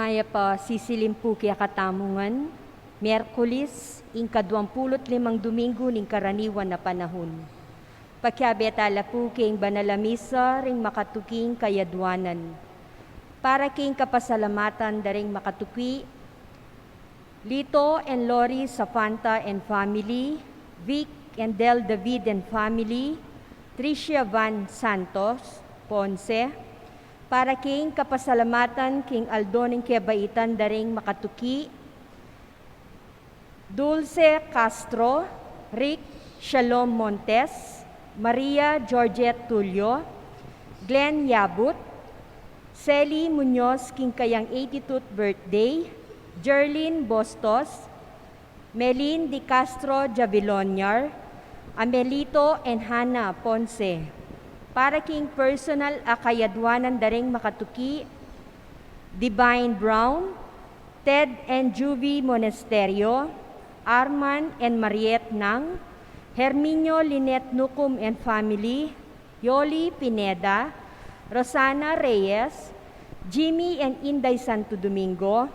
Maya pa sisilimpu kaya katamungan, Miyerkules, ika-25 Domingo ning karaniwan na panahon. Pagkabetala po king banalamisa ring makatuking kayadwanan. Para king kapasalamatan daring makatuki, Lito and Lori Safanta and family, Vic and Del David and family, Tricia Van Santos, Ponce, para king kapasalamatan king Aldoning Kebaitan daring makatuki, Dulce Castro, Rick Shalom Montes, Maria Georgette Tulio, Glenn Yabut, Celi Munoz king kayang 82th birthday, Jerlyn Bostos, Melin Di Castro Javilonyar, Amelito and Hannah Ponce. Para king personal akayadwanan daring makatuki, Divine Brown, Ted and Juvie Monasterio, Arman and Mariette Nang, Herminio Linet Nucum and family, Yoli Pineda, Rosana Reyes, Jimmy and Inday Santo Domingo,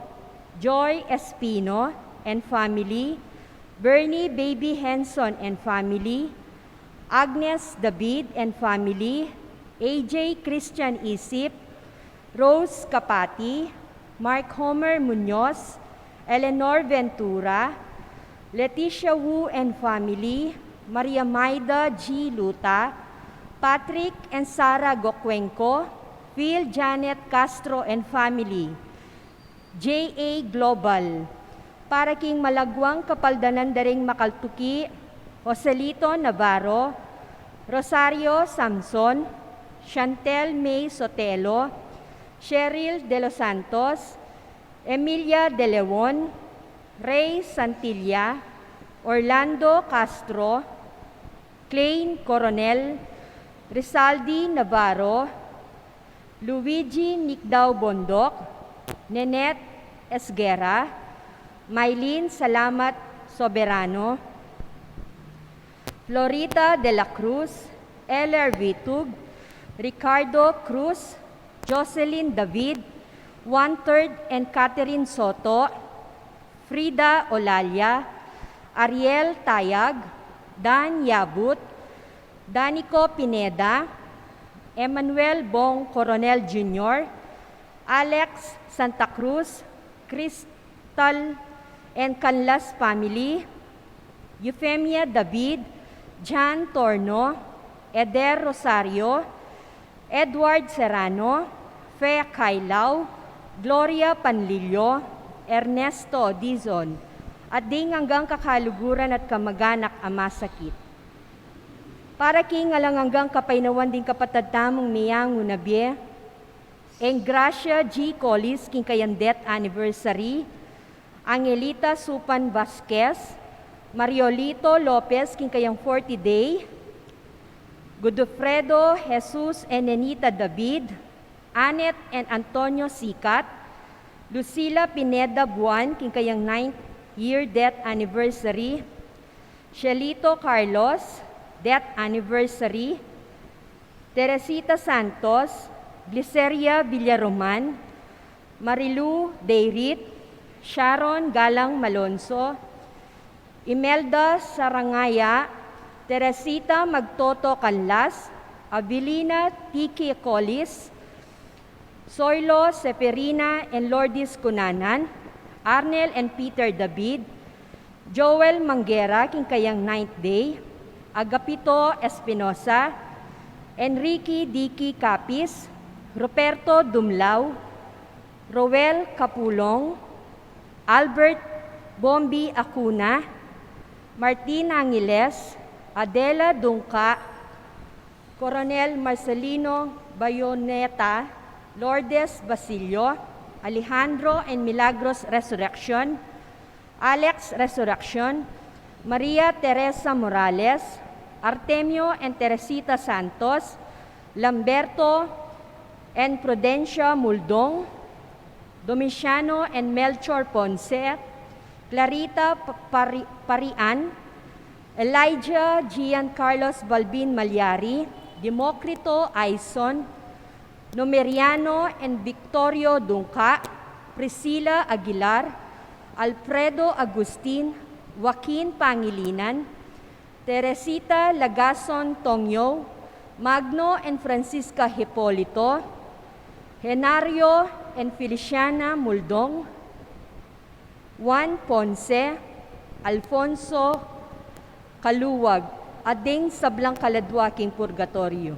Joy Espino and family, Bernie Baby Henson and family, Agnes David and family, AJ Christian Isip, Rose Kapati, Mark Homer Munoz, Eleanor Ventura, Leticia Wu and family, Maria Maida G. Luta, Patrick and Sarah Gokwenko, Phil Janet Castro and family, J.A. Global. Para king malagwang kapaldanan daring makaltuki, Joselito Navarro, Rosario Samson, Chantel May Sotelo, Cheryl De Los Santos, Emilia De Leon, Ray Santilla, Orlando Castro, Klein Coronel, Rizaldi Navarro, Luigi Nicdao Bondok, Nenet Esguera, Maylene Salamat Soberano, Florita de la Cruz, Eller Vitug, Ricardo Cruz, Jocelyn David, 1/3 and Catherine Soto, Frida Olalia, Ariel Tayag, Dan Yabut, Danico Pineda, Emmanuel Bong Coronel Jr., Alex Santa Cruz, Crystal and Canlas family, Euphemia David, Jan Torno, Eder Rosario, Edward Serrano, Fea Kailao, Gloria Panlilio, Ernesto Dizon, at ding hanggang kakaluguran at kamag-anak amasakit. Para king alang hanggang kapainawan din kapatadamong miyang unabye, Engracia G. Collis king kayang death anniversary, Angelita Supan Vasquez, Mariolito Lopez king kayang 40 day, Godofredo Jesus and Nenita David, Anet and Antonio Sikat, Lucila Pineda Buan king kayang 9th year death anniversary, Shelito Carlos, death anniversary, Teresita Santos, Gliceria Villaroman, Marilu Deirit, Sharon Galang Malonzo, Imelda Sarangaya, Teresita Magtoto Canlas, Abilina Tiki Collis, Soylo Seferina and Lourdes Cunanan, Arnel and Peter David, Joel Manguera king kayang 9th day, Agapito Espinosa, Enrique Dicky Capis, Roberto Dumlao, Roel Capulong, Albert Bombi Acuna, Martin Angeles, Adela Dungka, Coronel Marcelino Bayoneta, Lourdes Basilio, Alejandro and Milagros Resurrection, Alex Resurrection, Maria Teresa Morales, Artemio and Teresita Santos, Lamberto and Prudencia Muldong, Domiciano and Melchor Ponce, Clarita Parian, Elijah Gian Carlos Balbin Malyari, Democrito Aison, Numeriano and Victorio Dungka, Priscilla Aguilar, Alfredo Agustin, Joaquin Pangilinan, Teresita Lagason Tongyo, Magno and Francisca Hipolito, Henario and Feliciana Muldong, Juan Ponce, Alfonso Kaluwag, ading sablang kaladwaking purgatorio.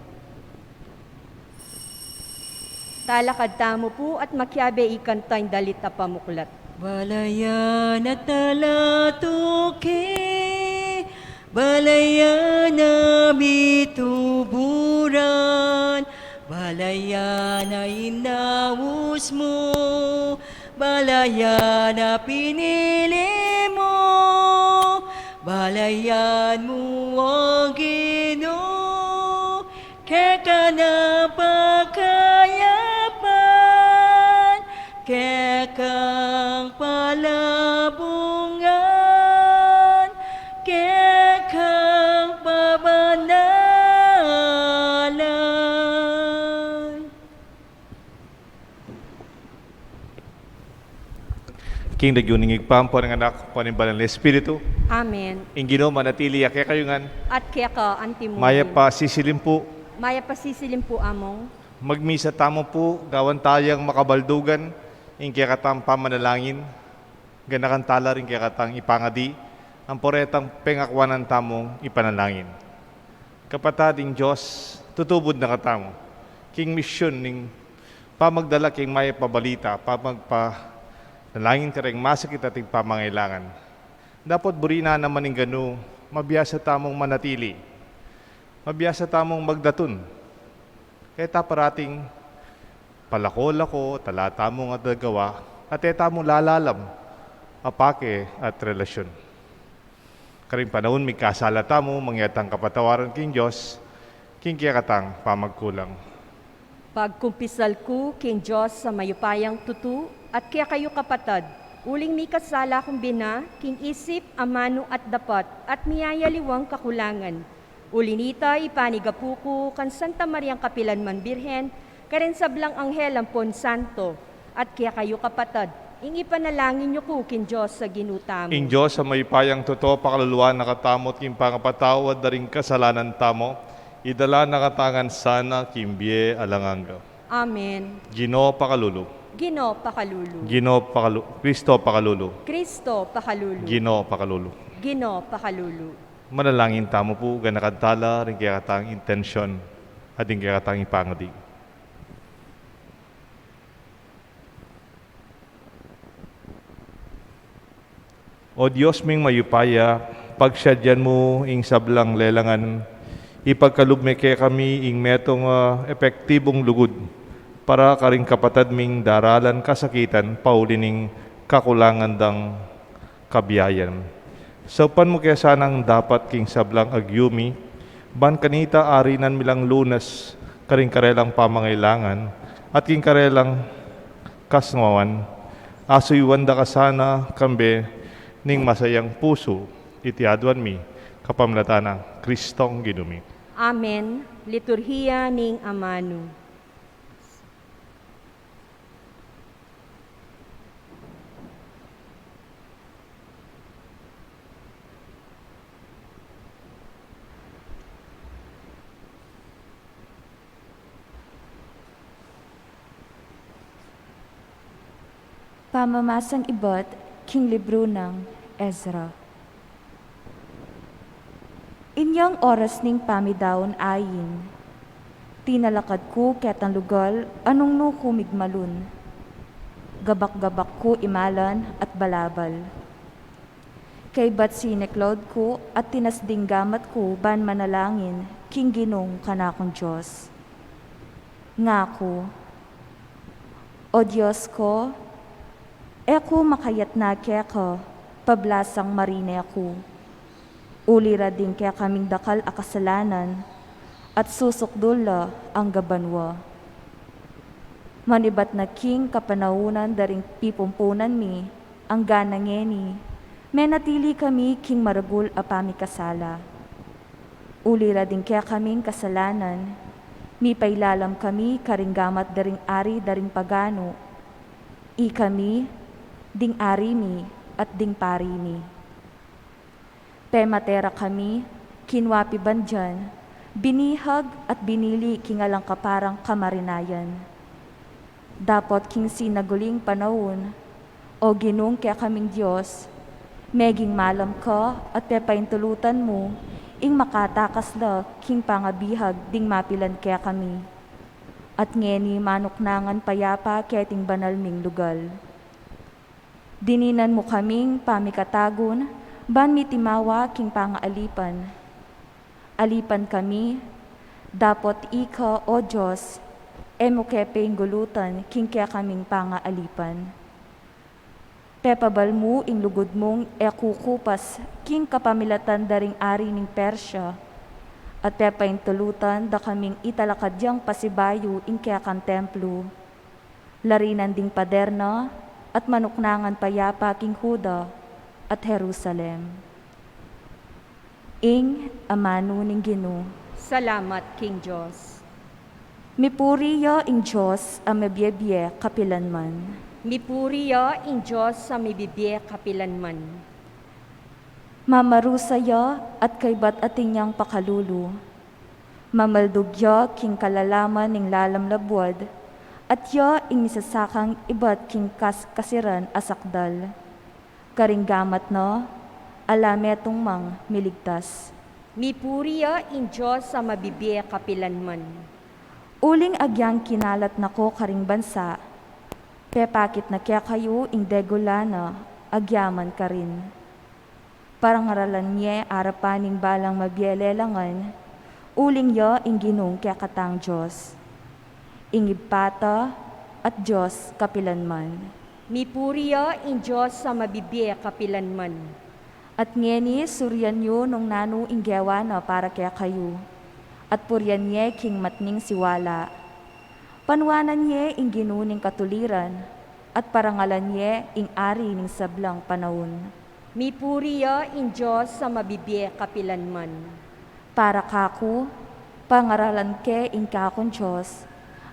Talakad tamo po at makyabe ikantay dalit na pamuklat. Balayan at talatuke, balayan na bituburan, balayan na inaus mo, balayan na pinili mo, balayan mo ang Ginoo, kaya ka na pagkayapan, kaya kang palabungan, kaya kang pabanalan. King nagyuningig pampo ng anak ko ng banal na Espiritu. Amen. Ingino manatili kaya kayungan. At kaya ka antimunin. Maya pa sisilim po. Maya pasisilim po among. Magmisa tamo po. Gawan tayang makabaldugan. Ing kaya katang pamanalangin. Ganakan tala rin kaya katang ipangadi. Ang poretang pengakwanan tamong ipanalangin. Kapatading Diyos, tutubod na katamo. King mission ning pamagdala king maya pabalita. Nalangin ka rin masakit ating pamangailangan. Dapat burina naman ng gano, mabiyasa tamong manatili. Mabiyasa tamong magdatun. Kaya taparating palako-lako, talata mong at nagawa, at eta mong lalalam, apake at relasyon. Karing panahon, may kasalata mo, mangyatang kapatawaran king Diyos, king kiyakatang pamagkulang. Pagkumpisal ko king Diyos sa mayupayang tutu, at kaya kayo kapatad, uling mi kasala kong bina, king isip, amano at dapat, at miyayaliwang kakulangan. Ulinita ipanigapuko kan Santa Mariang Kapilanman Birhen, karen sablang anghel ang Pon Santo, at kaya kayo kapatad, ing ipanalangin nyo ko kin Diyos sa ginutamo. Ing Diyos sa may payang totoo pakaluluan nakatamot king pangapatawad na rin kasalanan tamo, idala nakatangan sana kimbye alanganga. Amen. Ginoo pakalulu. Ginoo pakalulu. Ginoo pakalulu. Kristo pakalulu. Kristo pakalulu. Ginoo pakalulu. Ginoo pakalulu. Manalangin tamo po, ganakadtala, rin kaya katang intensyon, at rin kaya katang ipangadi. O Diyos ming mayupaya, pagsyadyan mo ing sablang lelangan, ipagkalubme kaya kami ing metong epektibong lugod, para karing kapatad ming daralan kasakitan, paulining kakulangan dang kabiyayan. So pan mo kaya sanang dapat king sablang agyumi, ban kanita arinan milang lunas, karing karelang pamangailangan, at king karelang kasngawan, asuywan da ka sana kambe ning masayang puso, itiadwan mi, kapamlatana, Kristong ginumi. Amen. Liturhiya ning amano. Pamamasang Ibot, King Libro ng Ezra. Inyang oras ning pamidaon ayin, tinalakad ko ketang lugal, anong no kumigmalun. Gabak-gabak ko imalan at balabal. Kay bat sineklod ko at tinasding gamat ko ban manalangin, king ginong kanakong Diyos. Ngako, o Diyos ko, eko makayat na kaya ko, pablasang marine ako. Ulira din kaya kaming dakal akasalanan, at susukdula ang gabanwa. Manibat na king kapanaunan daring pipumpunan mi, ang ganangeni, menatili kami king maragul apami kasala. Ulira din kaya kaming kasalanan, mi pailalam kami karinggamat daring ari daring pagano, Ikami, ding arimi, at ding parimi. Pematera kami, kinwapi bandyan, binihag at binili kingalang kaparang kamarinayan. Dapot king sinaguling panahon, o ginung kaya kaming Diyos, meging malam ka at pepaintulutan mo, ing makatakas la king pangabihag ding mapilan kaya kami. At ngeni manuknangan payapa kaya ting banal ming lugal. Dininan mo kaming pamikatagon, ban mitimawa king pangaalipan. Alipan kami, dapot ika o Diyos, emo kepeng gulutan king kaya kaming pangaalipan. Pepabal mo ing lugod mong kukupas king kapamilatan daring ari ning Persya, at pepain tulutan da kaming italakadyang pasibayo ing kaya kan templo. Larinan ding paderna at manuknangan payapa king Huda at Jerusalem. Ing amano ning Ginoo. Salamat, King Diyos. Mipuriya ing Diyos ang mabiyebye kapilanman. Mipuriya ing Diyos sa mibibye kapilanman. Mamarusaya at kaybat atinyang pakalulu. Mamaldugya king kalalaman ning lalamlabwad, at ya ing misasakang ibat king kasiran asakdal. Karinggamat na, alametong mang miligtas. Mipuriya ing Diyos sa mabibye kapilanman. Uling agyang kinalat nako karing bansa, pepakit na kaya kayo ing degolana, agyaman ka rin. Parangaralan niya arapaning balang mabielelangan, uling ya ing ginong kaya katang Diyos. Ingibpata at Diyos kapilanman. Mipuriya ing Diyos sa mabibye kapilanman. At ngeni suryan yo nung nanu ing gewana para kaya kayo. At puryan niya king matning siwala. Panwanan niya ing ginuning katuliran, at parangalan niya ing ari ning sablang panahon. Mipuriya ing Diyos sa mabibye kapilanman. Para kako, pangaralan ke ing kakon Diyos,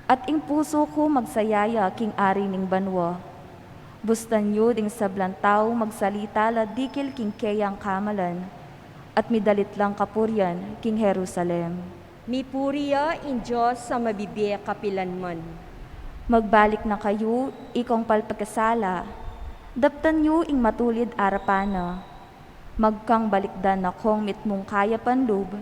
at ing puso ko magsayaya king ari ning banwa. Bustan yu ding sablang tao magsalita la dikil king keyang kamalan, at midalit lang kapuryan king Jerusalem. Mipuriya ing Diyos sa mabibye kapilanman. Magbalik na kayo, ikong palpagkasala, daptan yu ing matulid arapana. Magkang balikdan na kong mitmong kaya panlub,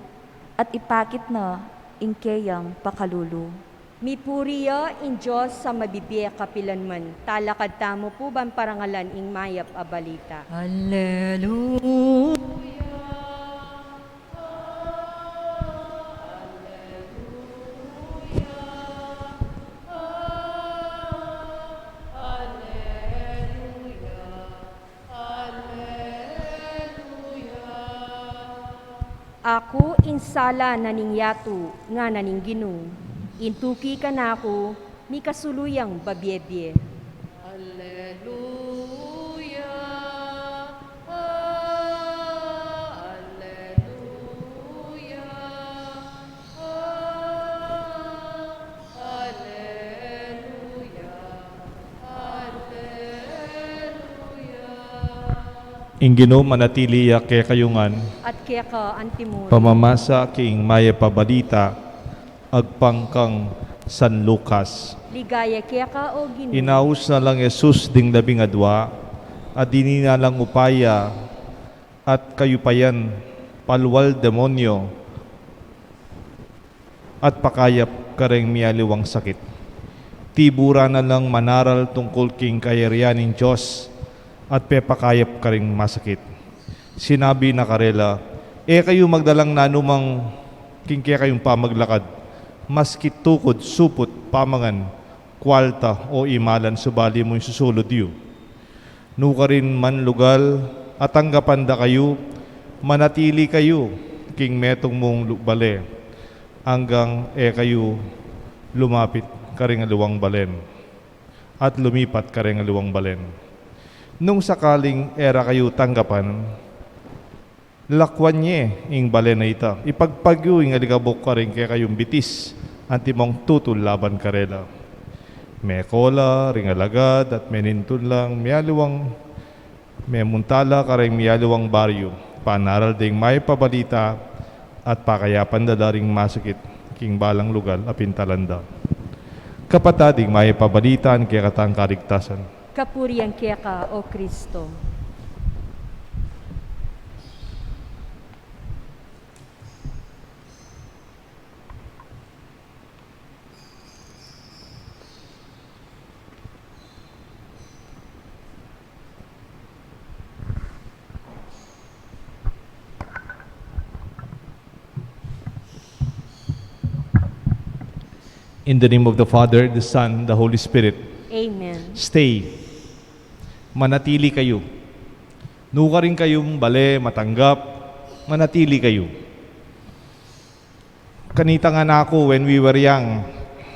at ipakit na ing keyang pakalulu. Mipuriya ing Diyos sa mabibye kapilanman. Talakad tamo po bang parangalan ing mayap a balita. Hallelujah. Ako insala naning yato nga naning Ginoo. Intuki ka na ako, mi kasuluyang babyebye. Hallelujah. Hallelujah. Ing Ginoo manatili kay kayungan, At kaya ka antimuro. pamamasa king maya pabalita, agpangkang San Lucas. Ligaya kaya ka o Ginoo. Inaus na lang Jesus ding labing adwa, at dinina lang upaya, at kayupayan, palwal demonyo, at pakayap kareng mialiwang sakit. Tibura na lang manaral tungkol king kayarianing Diyos, at pepakayap karing masakit. Sinabi na karela, kayo magdalang nanumang king kaya kayong pamaglakad, maski tukod, supot, pamangan, kwalta o imalan, subali mo'y susulod yu. Nuka rin manlugal, at tanggapan da kayo, manatili kayo, king metong mong bale, hanggang kayo lumapit karing aluwang balen, at lumipat karing aluwang balen. Nung sakaling era kayo tanggapan, lakwan niya ing balen na ita. Ipagpagyo ing aligabok ka rin kaya kayong bitis, antimong tutul laban karela. May kola, ringalagad, at menintun lang, miyaluwang, may muntala, kareng miyaluwang baryo, panaral ding may pabalita, at pakayapan dadaring masakit, king balang lugal, apintalanda. Kapatading may pabalitan, kaya katang karigtasan. Kapuriang kaya ka, O Kristo. In the name of the Father, the Son, the Holy Spirit, Amen. stay. Manatili kayo. Nuka rin kayong bale, matanggap, manatili kayo. Kanita nga na ako when we were young,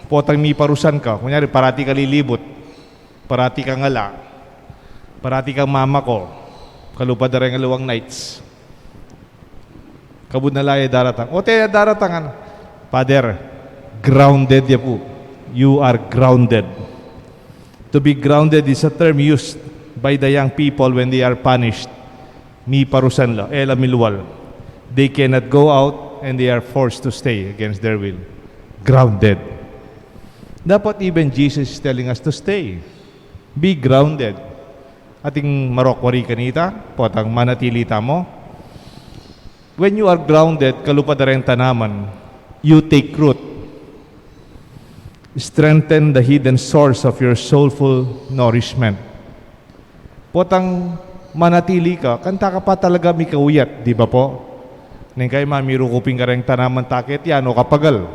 potang mi parusan ka, kunyari parati ka lilibot, parati ka ngala, parati kang mama ko, kalupad na rin alawang nights. Kabud na laya daratang. O te daratangan, Father, grounded ya po. You are grounded. To be grounded is a term used by the young people when they are punished. Mi parusan la, ela milwal. They cannot go out and they are forced to stay against their will. Grounded. Dapat even Jesus is telling us to stay. Be grounded. Ating marokwari kanita, potang manatili mo. When you are grounded, kalupad na rin tanaman, you take root. Strengthen the hidden source of your soulful nourishment. Potang manatili ka, kanta ka pa talaga may kauyat, di ba po? Neng kay mamiru kuping ka rin tanaman takit, yan o kapagal.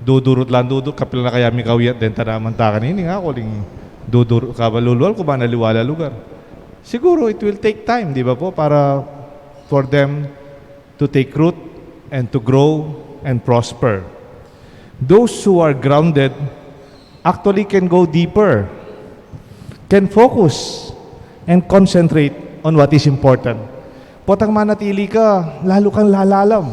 Dudurot lang dudurot, kapil na kaya may kauyat din tanaman takan. Hindi nga ako ling dudurot ka balulwal kung ba naliwala lugar. Siguro it will take time, di ba po, para for them to take root and to grow and prosper. Those who are grounded actually can go deeper, can focus and concentrate on what is important. Potang manatili ka, lalo kang lalalam.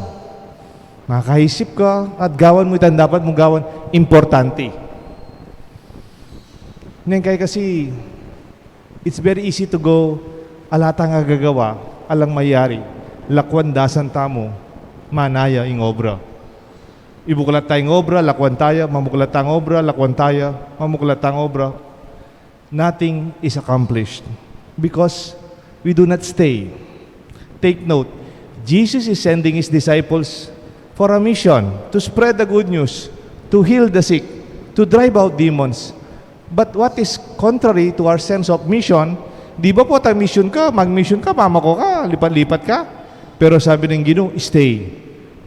Makaisip ka at gawan mo itan dapat mong gawan, importante. Neng kay kasi, it's very easy to go, alatang agagawa, alang mayari, lakwan dasan tamo, manaya ing obra. Ibuklat tayong obra, lakwan tayo, mamuklat tayong obra, lakwan tayo, mamuklat tayong obra. Nothing is accomplished because we do not stay. Take note, Jesus is sending His disciples for a mission, to spread the good news, to heal the sick, to drive out demons. But what is contrary to our sense of mission, di ba po tayo mission ka, mag-mission ka, mamako ka, lipat-lipat ka. Pero sabi ng Ginoo, stay,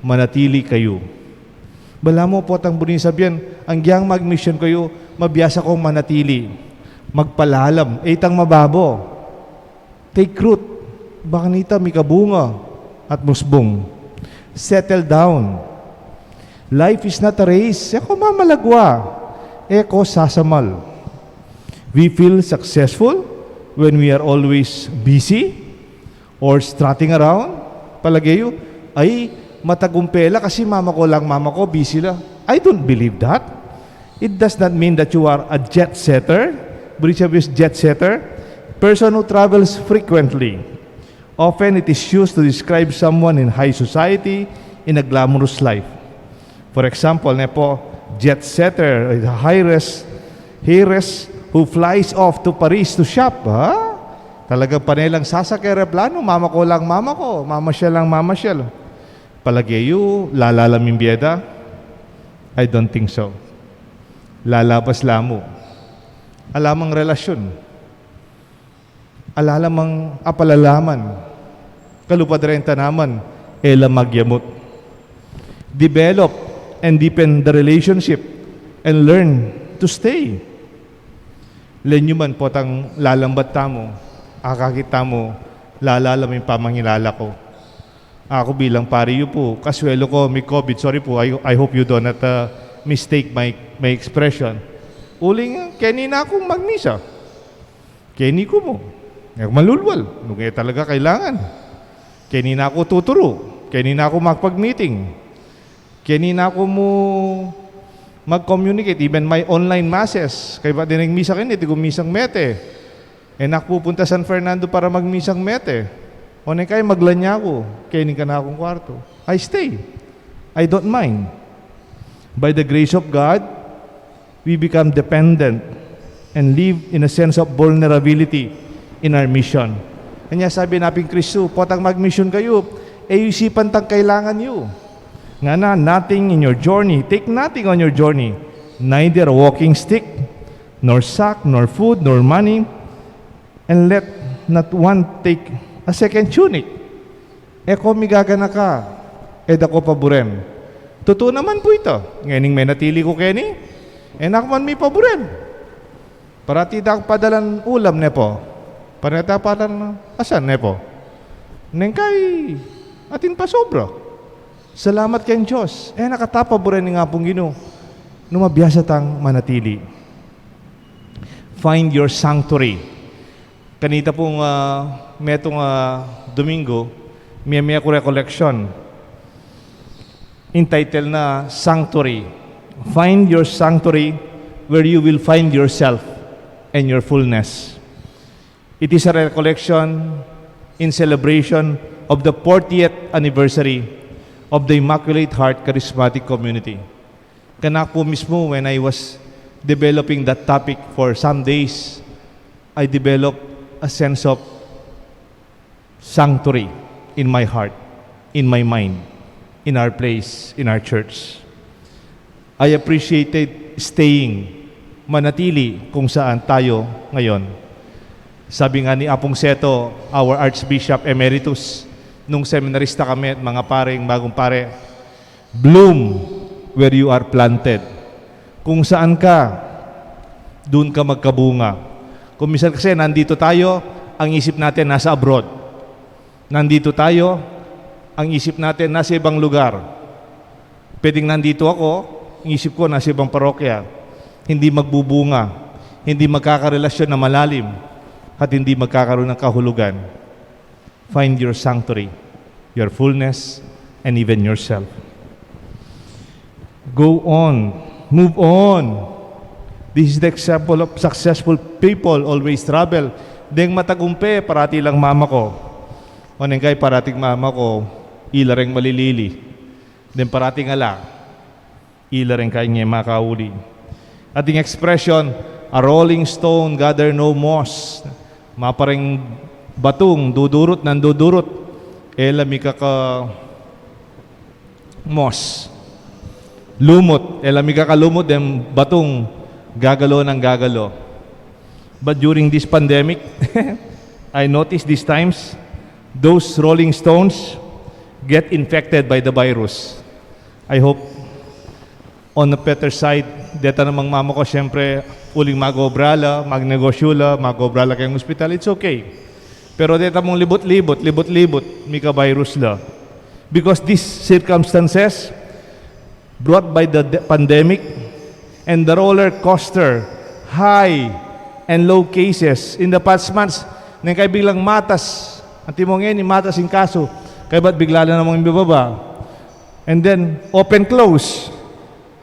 manatili kayo. Bala mo po tang bunin sabihan, ang giyang mag-mission kayo, mabiyasa kong manatili, magpalalam, itang mababo. Take root, baka nita may kabunga at musbong. Settle down. Life is not a race. Eko mamalagwa. Eko sasamal. We feel successful when we are always busy or strutting around. Palagayo, ay matagumpela kasi mama ko, busy lang. I don't believe that. It does not mean that you are a jet setter. Brisabis jet setter, person who travels frequently. Often it is used to describe someone in high society in a glamorous life. For example, nepo, jet setter, a heiress who flies off to Paris to shop. Ha? Talagang panelang sasakay aeroplano, mama ko, mama siya. Palagayo, lalalaming biyeda? I don't think so. Lalabas lamo. Alamang relasyon. Alalamang apalalaman. Kalupad rin tanaman, ela magyamot. Develop and deepen the relationship and learn to stay. Lenyo man potang lalambat tamo, akakita mo, lalalaming pamangilala ko. Ako bilang pariyo po, kaswelo ko, may COVID, sorry po, I hope you do not mistake my expression. Uling, keni na akong magmisa. Keni ko mo. Malulwal. Nung talaga kailangan. Keni na ako tuturo. Keni na ako magpag-meeting. Keni na ako mo mag-communicate. Even my online masses. Kaya ba din misa kinit, misang mete. Nakpupunta San Fernando para magmisang mete. O kaya maglanya ko. Kaya ka na akong kwarto. I stay. I don't mind. By the grace of God, we become dependent and live in a sense of vulnerability in our mission. Kanya sabi natin Kristo, potang mag-mission kayo, isipan tang kailangan nyo. Nga na, nothing in your journey, take nothing on your journey, neither a walking stick, nor sack, nor food, nor money, and let not one take a second tunic. Kung migagana ka, dako paburen. Totoo naman po ito. Ngayon may natili ko Kenny, nakman may paburen. Parati dak padalan ulam nepo. Parata padan asan nepo. Nengkay atin pa sobra. Salamat kayong Diyos. Nakatapaburen nga pong Ginoo. Numabiyasa tang manatili. Find your sanctuary. Kanita pong metong Domingo, may ko recollection. Entitled na Sanctuary. Find your sanctuary where you will find yourself and your fullness. It is a recollection in celebration of the 40th anniversary of the Immaculate Heart Charismatic Community. Kanak po mismo when I was developing that topic for some days, I developed a sense of sanctuary in my heart, in my mind, in our place, in our church. I appreciated staying, manatili kung saan tayo ngayon. Sabi nga ni Apong Seto, our Archbishop Emeritus, nung seminarista kami at mga paring bagong pare, bloom where you are planted. Kung saan ka, doon ka magkabunga. Kung minsan kasi nandito tayo, ang isip natin nasa abroad. Nandito tayo, ang isip natin nasa ibang lugar. Pwedeng nandito ako, ang isip ko nasa ibang parokya. Hindi magbubunga, hindi magkakarelasyon na malalim, at hindi magkakaroon ng kahulugan. Find your sanctuary, your fullness, and even yourself. Go on, move on. This is the example of successful people always travel. Deng matagumpe, parati lang mama ko. O kay parating mama ko, ila rin malilili. Den parating ala, ila rin kay niya makauli. Ating expression, a rolling stone gather no moss. Maparing batong dudurot ng dudurot. Elami ka moss. Lumot. Elami ka lumot. Dem batong gagalo ng gagalo. But during this pandemic, I noticed these times, those rolling stones get infected by the virus. I hope on the better side, deta namang mama ko siyempre uling mag-obrala, magnegosyula, mag-obrala kayong hospital, it's okay. Pero deta mong libot-libot, mika virus la. Because these circumstances brought by the pandemic and the roller coaster, high and low cases in the past months, nang kay biglang matas, ang timong ni matas in kaso, kaya ba't bigla na namang ibababa? And then, open-close.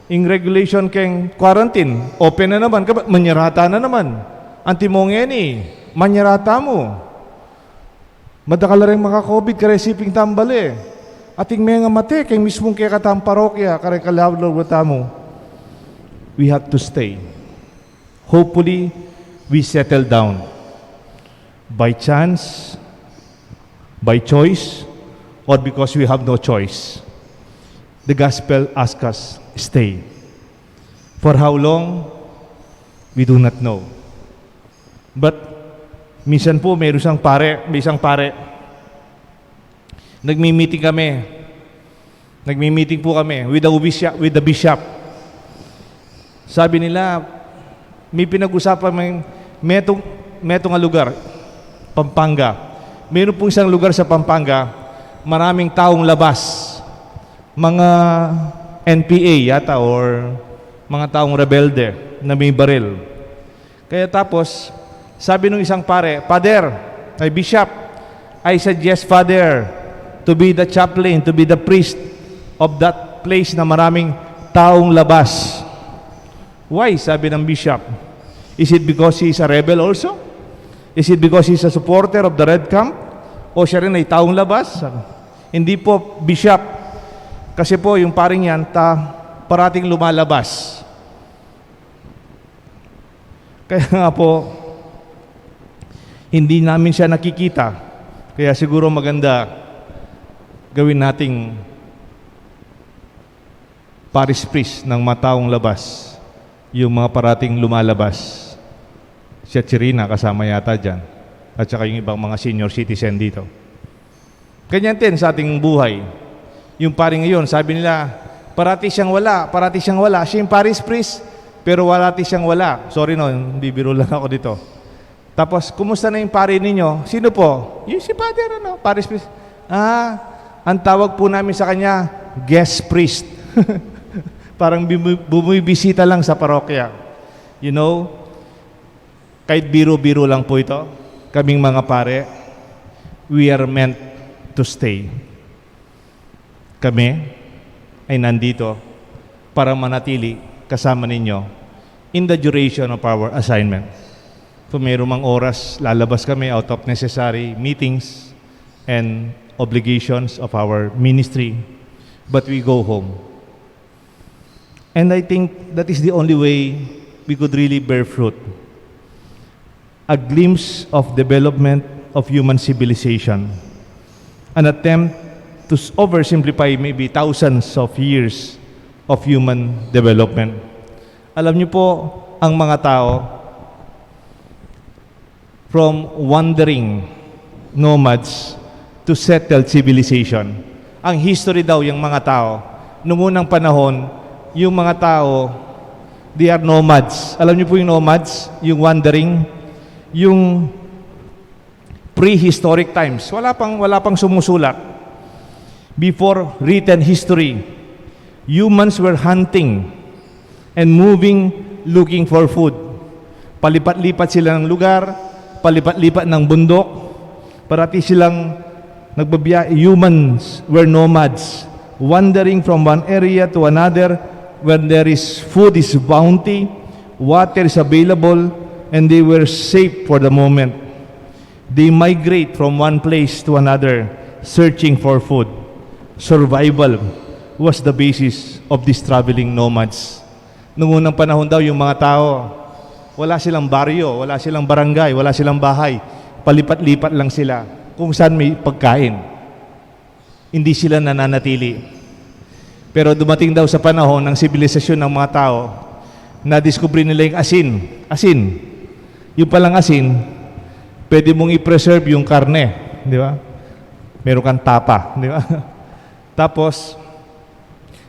In regulation keng quarantine, open na naman, kaya ba't manyarata na naman? Ang timong ni, manyarata mo. Madakala rin maka-COVID, karesiping tambali. Ating mga mate, keng mismong kaya katang parokya, kare kalawlaw mo. We have to stay. Hopefully, we settle down. By chance, by choice, or because we have no choice. The gospel asks us, stay. For how long? We do not know. But, minsan po, may isang pare, nagmi-meeting kami. Nagmi-meeting po kami with the bishop. Sabi nila, may pinag-usapan metong lugar, Pampanga. Mayroon pong isang lugar sa Pampanga, maraming taong labas. Mga NPA yata or mga taong rebelde na may baril. Kaya tapos, sabi nung isang pare, Father, ay Bishop, I suggest Father to be the chaplain, to be the priest of that place na maraming taong labas. Why? Sabi ng bishop. Is it because he is a rebel also? Is it because he is a supporter of the Red Camp? O siya rin ay taong labas? Hindi po, bishop. Kasi po, yung paring yan, parating lumalabas. Kaya nga po, hindi namin siya nakikita. Kaya siguro maganda gawin nating parish priest ng mataong labas. Yung mga parating lumalabas. Si Chirina kasama yata dyan. At saka yung ibang mga senior citizen dito. Ganyan din sa ating buhay. Yung paring ngayon, sabi nila, parati siyang wala, parati siyang wala. Siya yung parish priest, pero parati siyang wala. Sorry no, bibiro lang ako dito. Tapos, kumusta na yung pari ninyo? Sino po? Yung si Father, parish priest. Ang tawag po namin sa kanya, guest priest. Parang bumibisita lang sa parokya. You know, kahit biro-biro lang po ito, kaming mga pare, we are meant to stay. Kami ay nandito para manatili kasama ninyo in the duration of our assignment. Kung mayroong mang oras, lalabas kami out of necessary meetings and obligations of our ministry, but we go home. And I think that is the only way we could really bear fruit. A glimpse of development of human civilization. An attempt to oversimplify maybe thousands of years of human development. Alam niyo po, ang mga tao, from wandering nomads to settled civilization. Ang history daw yung mga tao, noong unang panahon, yung mga tao, they are nomads. Alam niyo po yung nomads, yung wandering, yung prehistoric times. Wala pang sumusulat. Before written history, humans were hunting and moving, looking for food. Palipat-lipat sila ng lugar, palipat-lipat ng bundok, parati silang nagbabiyahe. Humans were nomads, wandering from one area to another. When there is food is bounty, water is available, and they were safe for the moment. They migrate from one place to another, searching for food. Survival was the basis of these traveling nomads. Noong unang panahon daw, yung mga tao, wala silang baryo, wala silang barangay, wala silang bahay. Palipat-lipat lang sila kung saan may pagkain. Hindi sila nananatili. Pero dumating daw sa panahon ng sibilisasyon ng mga tao, na-discover nila yung asin. Asin. Yung palang asin, pwede mong i-preserve yung karne. Di ba? Meron kang tapa. Di ba? Tapos,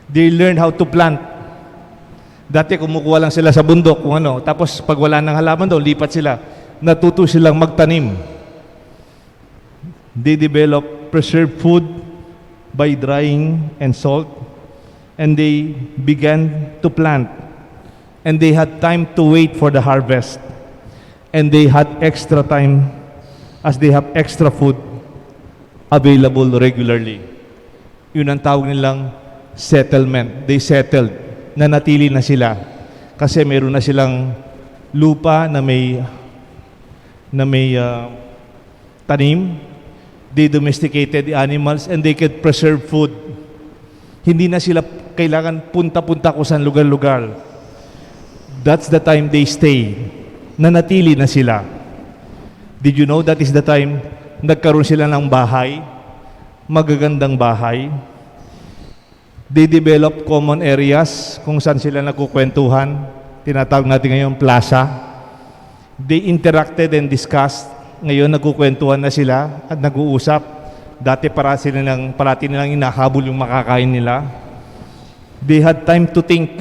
they learn how to plant. Dati kumukuha lang sila sa bundok kung ano. Tapos pag wala ng halaman doon, lipat sila. Natuto silang magtanim. They develop preserved food by drying and salt. And they began to plant. And they had time to wait for the harvest. And they had extra time as they have extra food available regularly. Yun ang tawag nilang settlement. They settled. Nanatili na sila. Kasi meron na silang lupa na may tanim. They domesticated the animals and they could preserve food. Hindi na sila kailangan punta-punta ko sa lugar-lugar. That's the time they stay. Nanatili na sila. Did you know that is the time nagkaroon sila ng bahay? Magagandang bahay. They develop common areas kung saan sila nagkukwentuhan. Tinatawag natin ngayon plaza. They interacted and discussed. Ngayon nagkukwentuhan na sila at nag-uusap. Dati parati nilang inahabol yung makakain nila. They had time to think,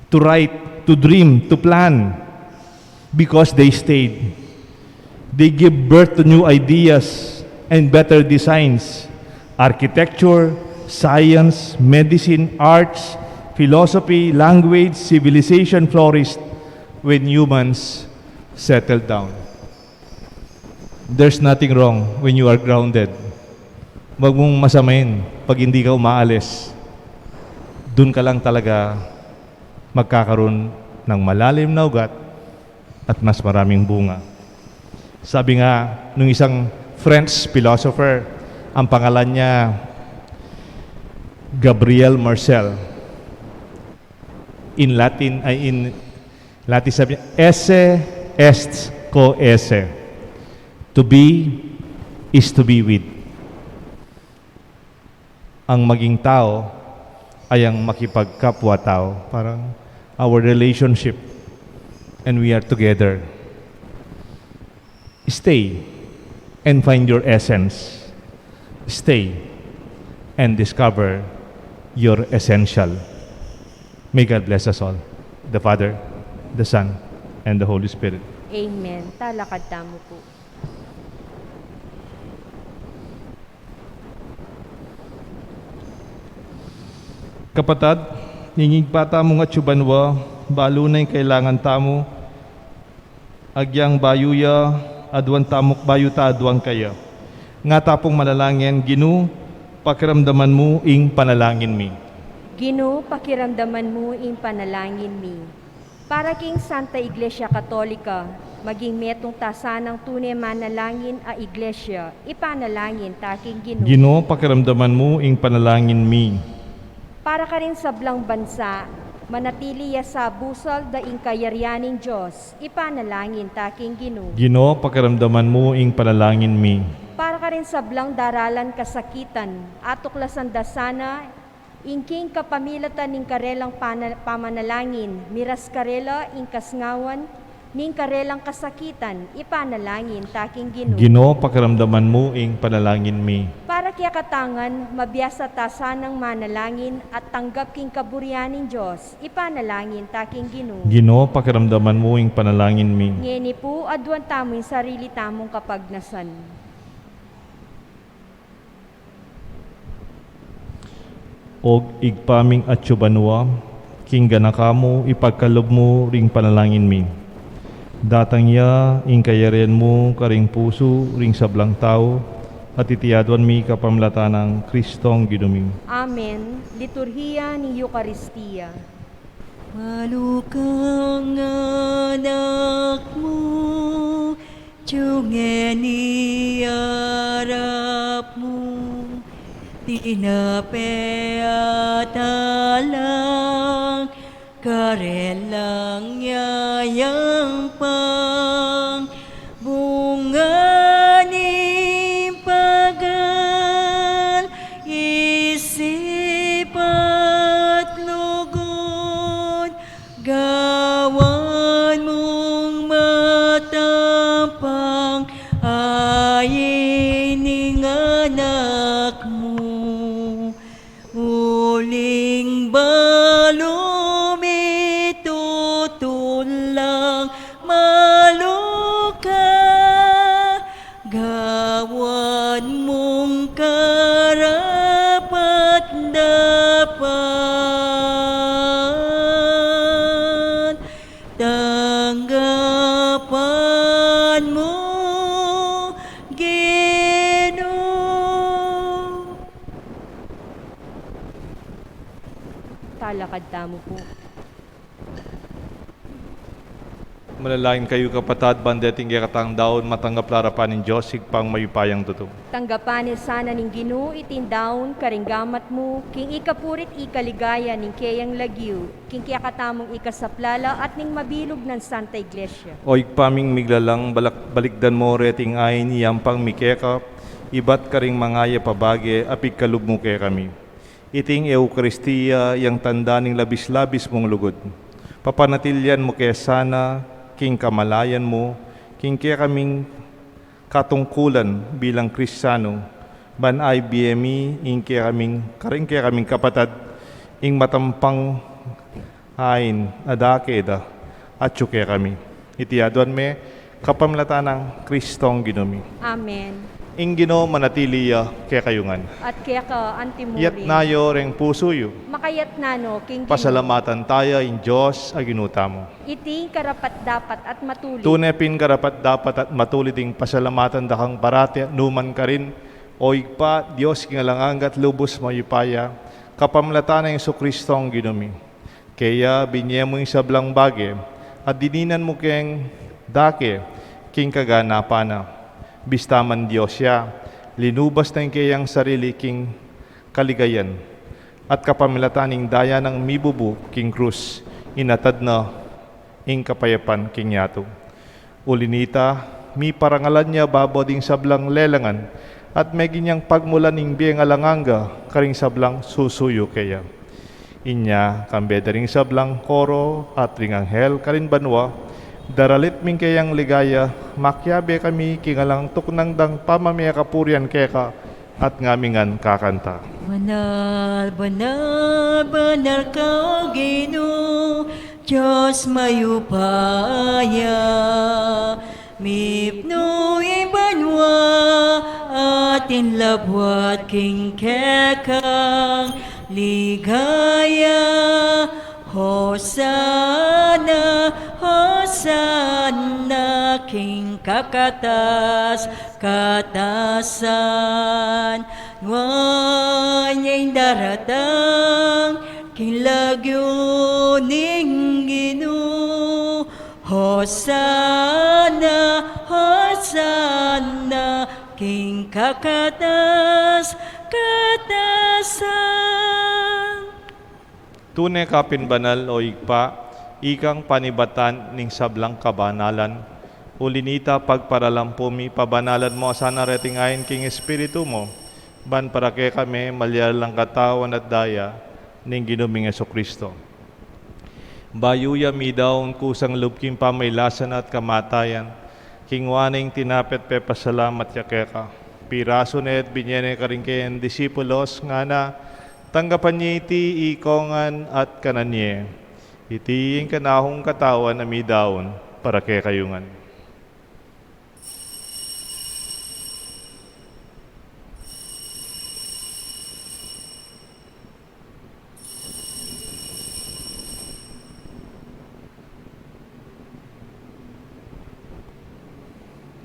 to write, to dream, to plan, because they stayed. They give birth to new ideas and better designs. Architecture, science, medicine, arts, philosophy, language, civilization flourished when humans settled down. There's nothing wrong when you are grounded. Wag mong masamain pag hindi ka umaalis. Doon ka lang talaga magkakaroon ng malalim na ugat at mas maraming bunga. Sabi nga nung isang French philosopher, ang pangalan niya Gabriel Marcel. In Latin sabi niya, esse est co esse. To be is to be with. Ang maging tao ay ang makipagkapwa-tao. Parang our relationship and we are together. Stay and find your essence. Stay and discover your essential. May God bless us all, the Father, the Son, and the Holy Spirit. Amen. Talakad tamo po. Kapatad, ningig pa tamo nga tsubanwa, balo na yung kailangan tamo, agyang bayuya, adwan tamok bayu ta adwan kaya. Nga tapong manalangin, Ginu, pakiramdaman mo ing panalangin mi. Gino, pakiramdaman mo in panalangin mi. Para king Santa Iglesia Katolika, maging metong tasanang tunay manalangin a Iglesia, ipanalangin taking Gino. Gino, pakiramdaman mo ing panalangin mi. Para ka rin sa blang bansa, manatili ya sa busal da inkayaryaning Diyos, ipanalangin taking Gino. Gino, pakiramdaman mo ing panalangin mi. Para ka rin sa blang daralan kasakitan, atuklasan da sana, ingking kapamilatan ning karelang pamanalangin, miras karela ing kasngawan, ning karelang kasakitan, ipanalangin taking Gino. Gino, pakiramdaman mo ing panalangin mi. Para kaya katangan, mabiyasa tasanang manalangin at tanggap king kaburianing Diyos, ipanalangin taking Gino. Gino, pakiramdaman mo ing panalangin mi. Ngeni po, adwan tamo yung sarili tamong kapagnasan. Og igpaming atsubanwa, king ganakamo, ipagkalob mo ring panalangin mi. Datang ya, ing kayarian mo, karing puso, ring sablang tao, at itiyadwan mi kapamlatan ng Kristong ginuming. Amen. Liturhiya ni Eucharistia. Malukang anak mo, tiyungen iarap mo, tinapeatalang, karelang yayang pang, bunga ni pagal, isip at lugod, gawan mong matapang, ayining anak mo, uling balom itutulang maluka, gawan mong karapat dapat, tanggapan mo, Ginoo. Talakad tamo po. Manalangin kayo kapatad, bandeting katang daon, matanggap larapan ng Diyos, sigpang mayupayang tutong. Tanggapan sana ning Ginoo itindaon karinggamat mo, king ikapurit ikaligaya ning kayang lagyu, king kiyakatamong ikasaplala at ning mabilog ng Santa Iglesia. O igpaming miglalang, balikdan mo reting ayin, yampang mikekap, ibat karing mangaya pabage, apig kalub mo kaya kami. Iting Eucharistia, yang tanda ning labis-labis mong lugod. Papanatilyan mo kaya sana, king kamalayan mo, king kaya kaming katungkulan bilang Kristiyano, ban ay BME, ing kaya kaming kapatad, ing matampang hain, adakeda, at kaya kami. Itiyaduan me, kapamlatan ng Kristong ginumi. Amen. Ing Ginoo manatiliya kaya kayungan. At kaya ka antimuri. Yat nayo reng pusuyo. Makayat nano, king Ginoo. Pasalamatan tayo in Diyos aginuta mo. Iti karapat dapat at matuli. Tunepin karapat dapat at matuliding pasalamatan dakang parati at numan ka rin. O igpa, Diyos kingalangang at lubos mayupaya, kapamlatan ng Iso Kristong ginumi. Kaya binye mo yung sablang bage at dininan mo keng dake king kaganapana. Bistaman Diyos siya, linubas na yung kayang sarili king kaligayan at kapamilataning daya ng mibubu king krus, inatad na ing kapayapan king yato. Ulinita, mi parangalan niya baboding sablang lelangan at may ginyang pagmulan ning biyeng alanganga karing sablang susuyo kaya. Inya kambeda ring sablang koro at ring anghel karin banwa, daralit ming kayang ligaya, makyabe kami kingalang tuknang dang pamamaya kapurian keka at ngamingan kakanta. Banal, banal, banal ka o Ginoo, Diyos mayupaya. Mipno ibanwa atin labwat king kekang ligaya. Hosana, Hosana, king kakatas, katasan. Nganya'y daratang, king lagyo ning Ginoo. Hosana, Hosana, king kakatas, katasan. Tunay kapin banal o igpa, ikang panibatan ning sablang kabanalan. Ulinita pagparalampumi, pabanalan mo sana reting ayon king espiritu mo. Ban para kay kami, malyalang katawan at daya, ning ginuming Kristo. Bayuya mi daon kusang lubking pamaylasan at kamatayan, king waning tinapet pe pasalamat yakeka. Piraso net binyene karing kayen disipulos nga na, tanggapan niya iti ikongan at kananye. Iti yung kanahong katawan na mi daon para kay kayungan.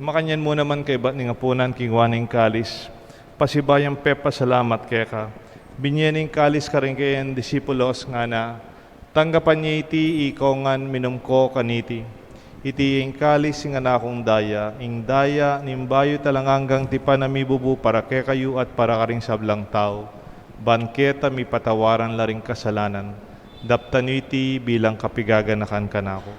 Makanyan mo naman kay bat nga punan king waning kalis. Pasibayang pepa salamat kay ka. Binyening kalis ka rin kayan disipulos nga na, tanggapan niya iti ikongan minumko kaniti. Iti ing kalis nga na akong daya, ing daya nimbayo talanganggang tipa na mibubu para kay kayo at para karing sablang tao. Banketa mi patawaran laring kasalanan. Daptan iti bilang kapigaganakan kanako.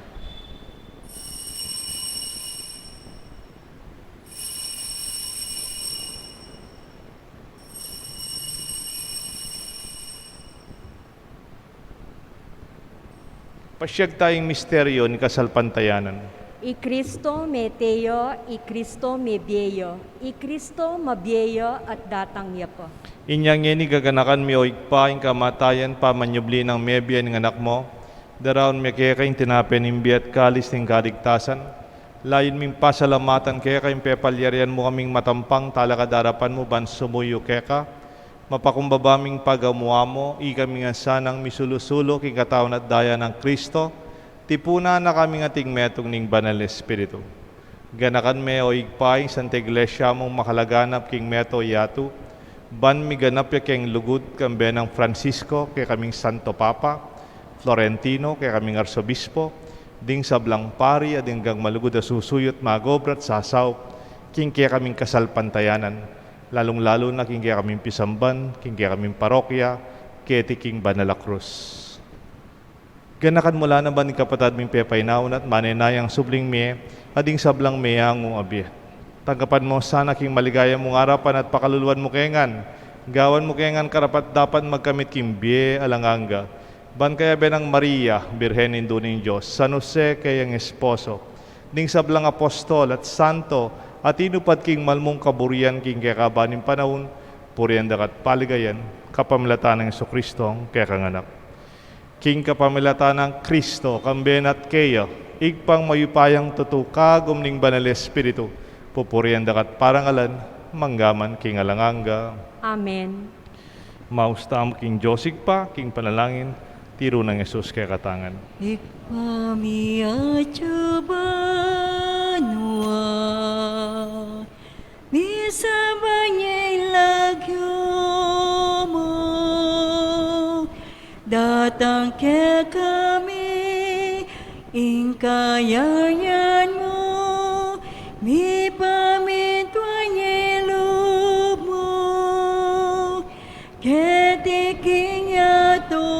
Pasyag tayong misteryo ni kasalpantayanan. I Kristo meteo, I Kristo mebieyo, I Kristo mabieyo at datang niya po. Inyang yeni gaganakan mi o igpaing kamatayan pa manyubli ng mebya ng anak mo, daraon mi kaya kayong tinapen imbiat kalis ng kaligtasan, layon ming pasalamatan kaya kayong pepalyarian mo kaming matampang talakadarapan mo ban sumuyo kaya ka, mapakumbabaming pagamuha mo, ikami nga sanang misulusulo king katawan at daya ng Kristo, tipuna na kami nga tingmetong ning banal espiritu. Ganakan me o igpay Santa Iglesia mong makalaganap king meto yatu, ban mi ganap ya king lugod kambe ng Francisco kay kaming Santo Papa, Florentino kay kaming Arsobispo, ding sablang pari at dinggang malugod na susuyot magobrat sasaw, king kaya kaming kasalpantayanan. Lalong-lalo na king kaya kaming pisamban, king kaya kaming parokya, keti king Banala Cruz. Ganakan mula na ba ni kapatad ming pepainaon at manenayang subling me, ading sablang meyangong abi. Tanggapan mo sana king maligaya mong arapan at pakaluluan mo kengan. Gawan mo kengan karapat dapat magkamit king biye alanganga. Ban kaya benang Maria, Birhen indo ning Diyos, San Jose kayang esposo, ding sablang apostol at santo, at inupat king malmong kaburian king kaya kabaning panahon, purian dakat paligayan, kapamilatan ng Jesucristo kaya kanganak. King kapamilatan ng Kristo, kamben at kaya, igpang mayupayang tutukagom ning banal espiritu, pupurian dakat parangalan, manggaman king alanganga. Amen. Maustam king Josig pa, king panalangin, tiro ng Jesus kaya katangan. Ikpamiyachabanwa misabanyay lagyo mo dat Katang ke kami, ingkayayan mo, mi pamintuan loob mo, ketiking yato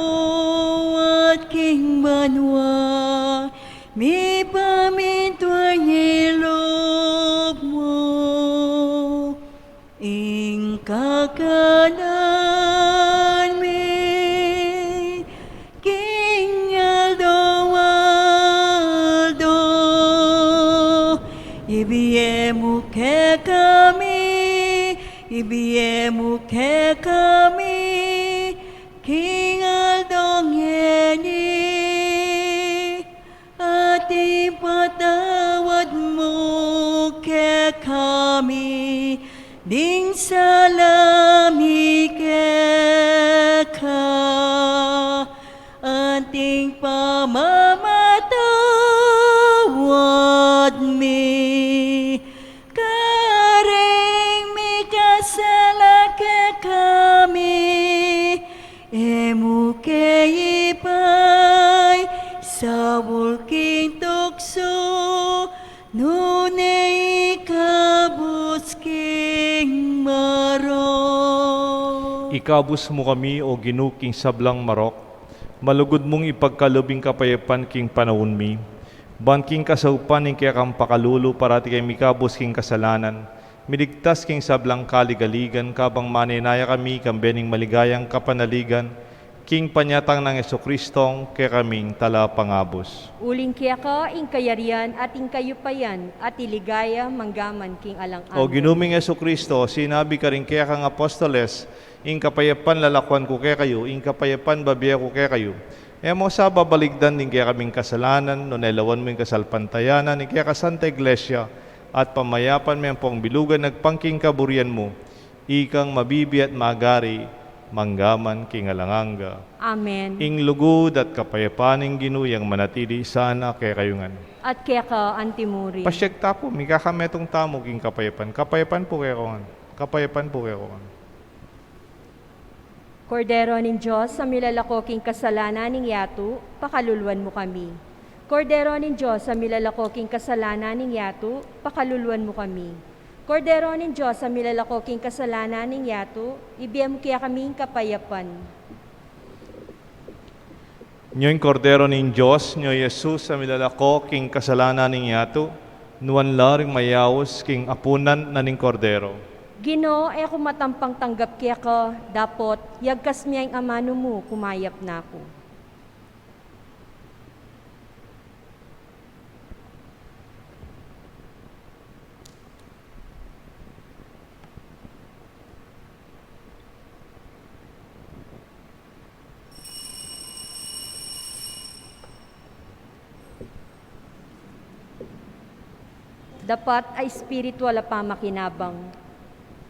at king banwa, mi pamintuan loob mo, ingkakanan mi, King Aldo Waldo, ibiemu ke kami, ibiemu ke kami, King Aldo ngeni, at ipatawad mo ke kami, ding salami ke ka, anting pamamatawad mi, karing mi kasala ke kami, emu ke ipay, sa bulking tukso, nune ikabos king maro. Ikabus mo kami, o ginuking sablang marok, malugod mong ipagkalubing kapayapan king panahon mi, ban king kasaupan ing kaya kang pakalulu parati kay mikabos king kasalanan, miligtas king sablang kaligaligan, kabang maninaya kami kambening maligayang kapanaligan, king panyatang ng Jesukristong kaya kaming tala pangabos. Uling kaya ka, ing kayarian at ing kayupayan, at iligaya manggaman king alang O ginuming Jesucristo, sinabi ka rin kaya kang apostoles, ing kapayapan lalakwan ko kaya kayo, ing kapayapan babiya ko kaya kayo. E mo sa babaligdan din kaya kaming kasalanan, no nailawan mo yung kasalpantayanan, ing kaya kasanta iglesia, at pamayapan mo yung pong bilugan, nagpangking kaburian mo, ikang mabibi at magari, manggaman king alanganga. Amen. Ing lugod at kapayapaan ing ginuyang manatili sana kaya kayungan. At kaya ka, antimuri. Pasyag tapo, may kakametong tamo king kapayapan. Kapayapan po kaya kongan. Kapayapan po kaya kongan. Kordero ning Diyos, sa milalakoking kasalanan ning yato, pakaluluan mo kami. Kordero ning Diyos, sa milalakoking kasalanan ning yato, pakaluluan mo kami. Kordero ning Diyos, sa milalakoking kasalanan ning yato, ibiyam kaya kaming kapayapan. Nyo'y kordero ning Diyos, nyo Jesus sa milalako king kasalanan ning yato, nuan laring mayawos king apunan na ning kordero. Gino, ako matampang tanggap kaya ka, dapot, yagkas miya ang amano mo, kumayap na ako. Dapat ay spiritual a pamakinabang.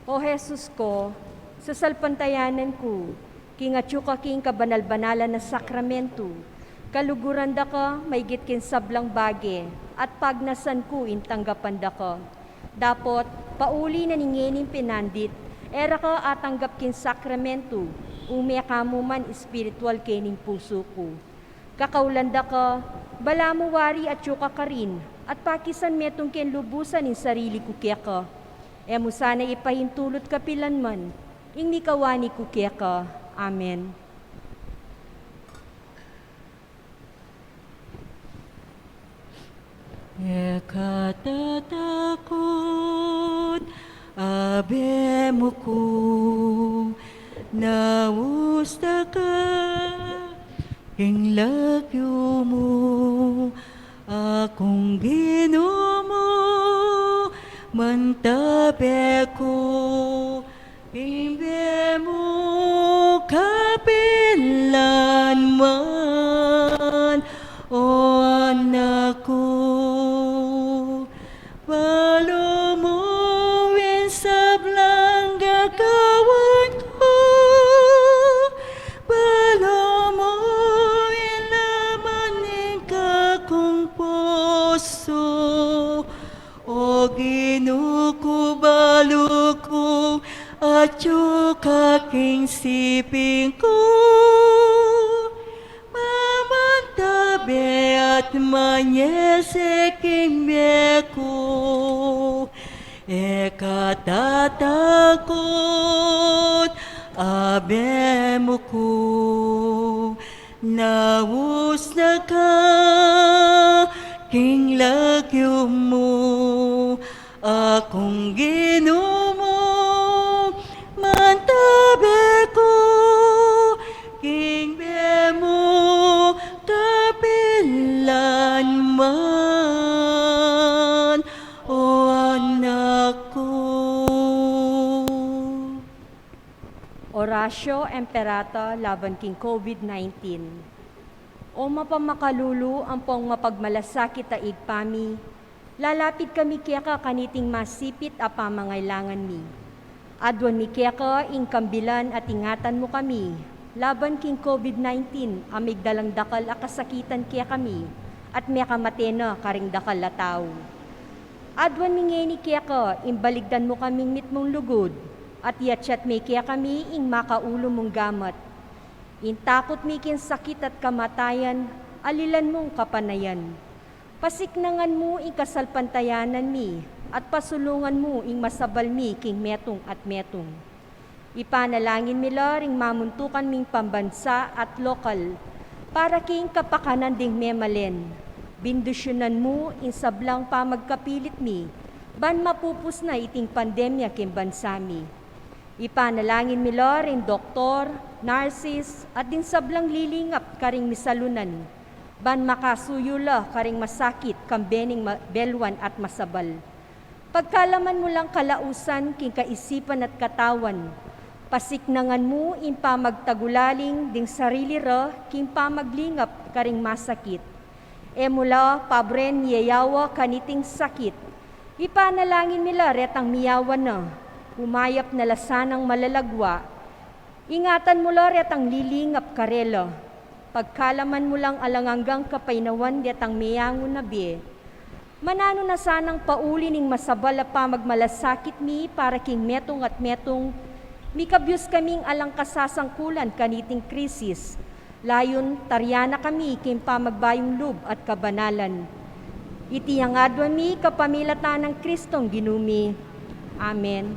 O Jesus ko, sa salpantayanan ko, kingatyo ka king kabanal-banalan na sakramento, kaluguran da ka, may gitkin sablang bage, at pagnasan ko intanggapan da ka. Dapot, pauli na ningening pinandit, era ka atanggap kin sakramento, umya ka mo man spiritual kening puso ko. Kakaulanda ka, bala mo wari at yuka ka rin, at pakisan metong ken lubusan in sarili ko kaya ka. E mo sana ipahintulot ka pilanman, ing mikawani ko kaya ka. Amen. Katatakot, abe mo ko, nausta ka, ing lagyo mo, akong Ginoo, mantabi ko, imbe mo kapilanman, o anak ko, balo mo sablang gagawan ko, balo mo ilaman kung puso, o Ginoo ko balo ko, at yung kaking siping ko, at manyese kimeko ekatatakot abemuku naus na ka king lagyo mo akong ginumo mantabe ko king bemo kapilan man o anak ko. Orasyo Emperata laban king COVID-19. O mapamakalulu ang pong mapagmalasakit a igpami, lalapit kami kaya kaniting masipit a pamangailangan mi. Adwan mi kaya ing kambilan at ingatan mo kami, laban king COVID-19 amig dalang dakal a kasakitan kaya kami, at may kamatena karing dakal a tao. Adwan mi ngeni kaya imbaligdan mo kaming mitmong lugod, at yatsyat may kaya kami ing makaulo mong gamat. Intakot mi kin sakit at kamatayan, alilan mong kapanayan. Pasiknangan mo ing kasalpantayanan mi, at pasulungan mo ing masabal mi king metong at metong. Ipanalangin mi ring mamuntukan ming pambansa at lokal, para king kapakanan ding memalen. Bindusyonan mo ing sablang pamagkapilit mi, ban mapupus na iting pandemya king bansa mi. Ipanalangin mi ring doktor, nurses, at din sablang lilingap karing misalunan, ban makasuyula karing masakit kambening belwan at masabal. Pagkalaman mo lang kalausan king kaisipan at katawan, pasiknangan mo in pamagtagulaling ding sarili ra king pamaglingap karing masakit. E mula pabren yayawa kaniting sakit, ipanalangin nila retang miyawan na, humayap na lasanang malalagwa. Ingatan mo la retang lilingap karela, pagkalaman mo lang alanganggang kapainawan detang miyangon na biye. Manano na sanang pauli ning masabal a pamagmalasakit mi para king metong at metong mikabyos kaming alang kasasangkulan kaniting krisis. Layon taryana kami king pamagbayong lub at kabanalan. Itiyang adwan mi kapamilatan ng Kristong ginumi. Amen.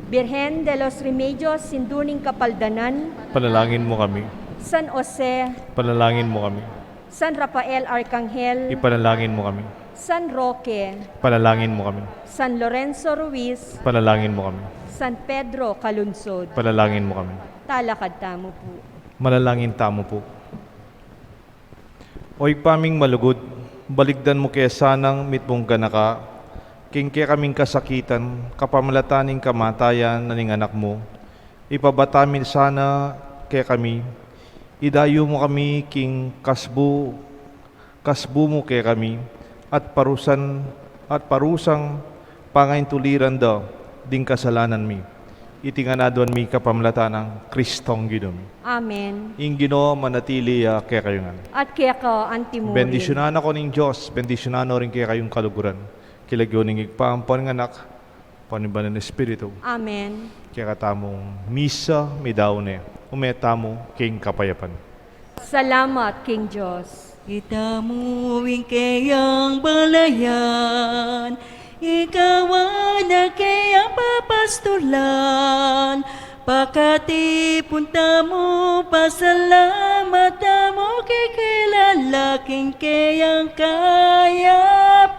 Birhen de los Remedios, sinduning kapaldanan, Panalangin mo kami. San Jose, Panalangin mo kami. San Rafael Arcangel, Ipanalangin mo kami. San Roque, Panalangin mo kami. San Lorenzo Ruiz, Panalangin mo kami. San Pedro Calunsod. Panalangin mo kami. Talakad tamo po. Manalangin tamo po. Oy paming malugod, baligdan mo kaya sanang mitmong ganaka, king kaya kaming kasakitan, kapamalataning kamatayan na ning anak mo, ipabatamin sana kaya kami, idayo mo kami king kasbu mo kaya kami, at parusang pangaintuliran daw, ding kasalanan mi. Itinganadon mi kapamlatan ng Kristong Ginoo. Amen. Ing Ginoo manatili kaya kayo nga. At kaya ka antimurin. Bendisyonan ako ning Diyos, bendisyonan rin kaya kayong kaluguran. Kilagyo ning igpaampon ng anak, paniban ng Espiritu. Amen. Kaya katamong misa, midaune, umetamo, king kapayapan. Salamat, King Diyos. Kita mo kayang balayan, ikaw na kayang papastulan, pakati punta mo, pasalamat mo, kikilalaking kayang kayapan.